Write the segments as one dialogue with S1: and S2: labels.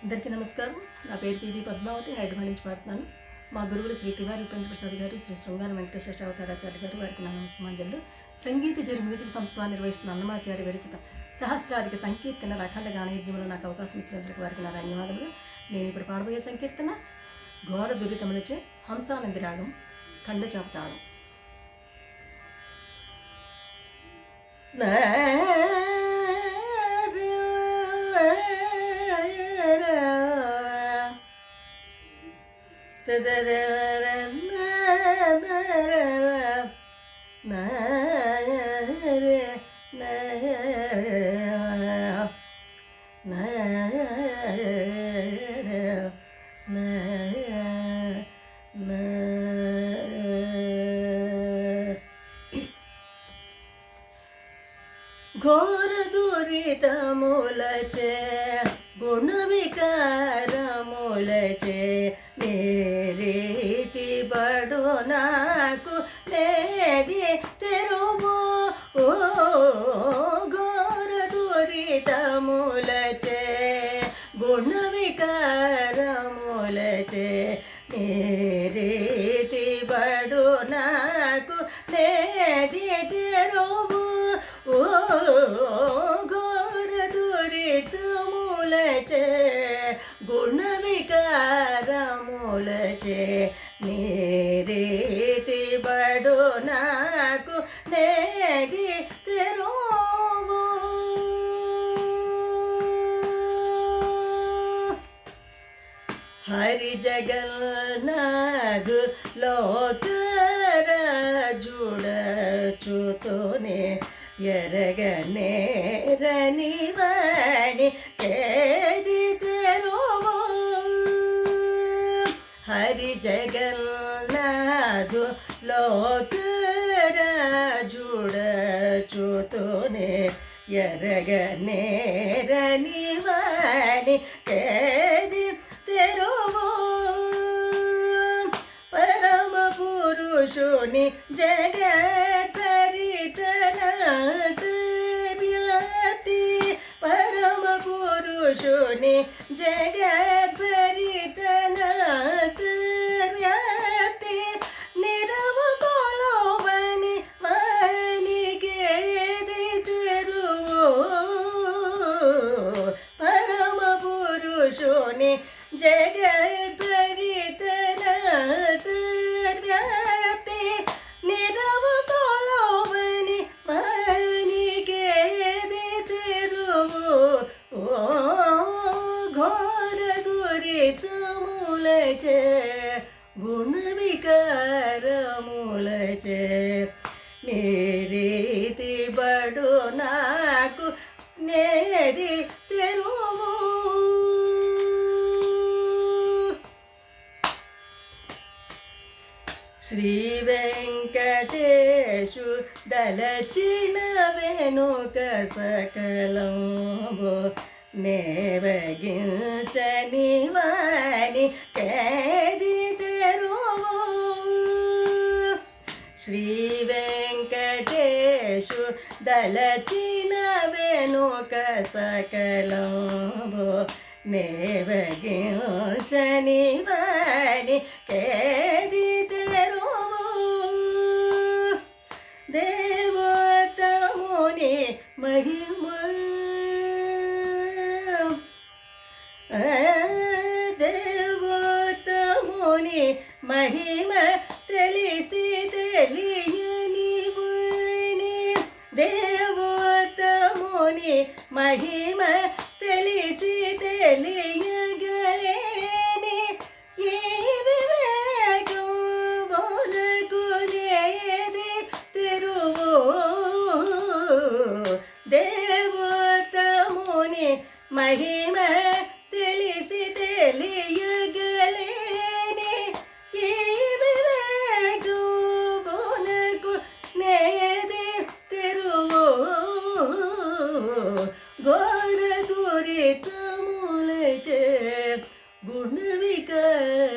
S1: అందరికీ నమస్కారం. నా పేరు పివి పద్మావతి. హైదరాబాద్ నుంచి పాడుతున్నాను. మా గురువులు శ్రీ తివారి ఉపేంద్ర ప్రసాద్ గారు, శ్రీ శృంగార వెంకటేశ్వర అవతారాచార్య గారు, వారికి నా నమస్మాంజలు. సంగీత జరి మ్యూజిక్ సంస్థ నిర్వహిస్తున్న అన్నమాచార్య విరచిత సహస్రాధిక సంకీర్తన అఖండ గానయజ్ఞంలో నాకు అవకాశం ఇచ్చినందుకు వారికి నా ధన్యవాదములు. నేను ఇప్పుడు పాడబోయే సంకీర్తన ఘోర దురితములచే హంసానంది రాగం ఖండచాపుతాళం. ఘోర దురితములచే గుణ వికారములచే నీ రీతి బడు నాకు నేది తెరువు. ఘోర దురితములచే గుణ వికారములచే నీ రీతి బడు నాకు నేది తెరువు. ఘోర దురితములచే గుణ వికారములచే నీ రీతి బడు నాకు నేది తెరువు. హరి జగన్నాథు లోకరాజుడచుతోనే ఎరగనేరనివని కేది తెరువు. హరి జగన్నాథు లోకరాజుడచుతోనే ఎరగనేరనివని కేది తెరువు. పరమ పురుషుని జగద్ధరితనాథవ్యాప్తి, పరమ పురుషుని జగద్ధరితనాథవ్యాప్తి, నిరవు కొలువని వానికేది తెరువు. పరమ పురుషుని జగద్ధరితనాథవ్యాప్తి, నిరవు కొలువని వానికేది తెరువు. ఘోర దురితములచే గుణ వికారములచే నీ రీతి బడు నాకు నేది తెరువు. శ్రీ వెంకటేశు దలచిన వెనుక సకలంబు నేవగించని వాని కేది తెరువు. శ్రీ వెంకటేశు దలచిన వెనుక సకలంబు నేవగించని వాని కేది తెరువు. దేవతముని మహిమ, దేవతముని మహిమ తెలిసి తెలియని వాని, దేవతముని మహిమ తెలిసి తెలియగలేని ఈ వివేకం బోధకునేది తెరువు. దేవతముని మహిమ తెలిసి తెలియగలేని ఈ వివేకం బోధకునేది తెరువు. ఘోర దురితములచే గుణ వికారములచే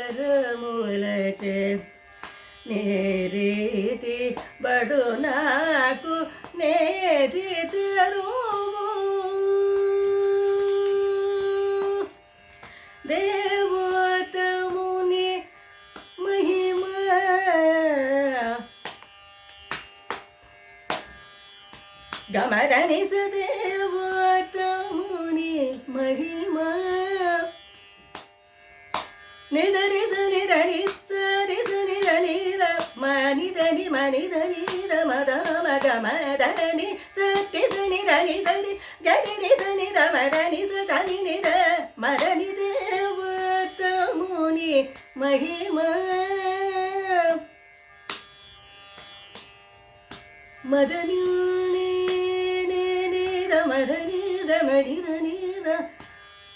S1: నీ రీతి బడు నాకు నేది తెరువు. గమదని సదేవతముని మహిమా నిజ నిజ నిధ నిజ నిజ నిధ నిధ మనిధని మనిధని మద మగ మదని సత్య నిధ నిధని గని నిధ నిధ మదని సని నిధ మదని దేవతముని మహిమా మదని నిధ మదని మనిధ నిధ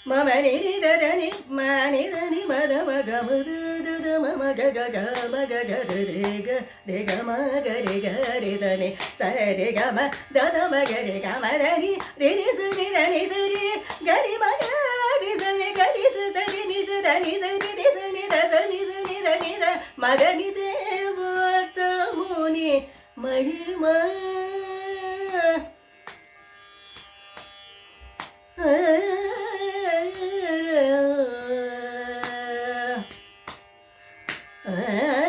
S1: మమని నిదని మనిదని మద మగ మద మమ గగ మగ రే గ రే గ మ గ రే గ రే దని సరి గ మ దద మగ రే గ మదని రే రి సరి దని సరి గరి మగ రి సరి గరి సరి ని సరి సరి రి సని ద సని సని దని ద మదని దేవతముని మహిమా Ah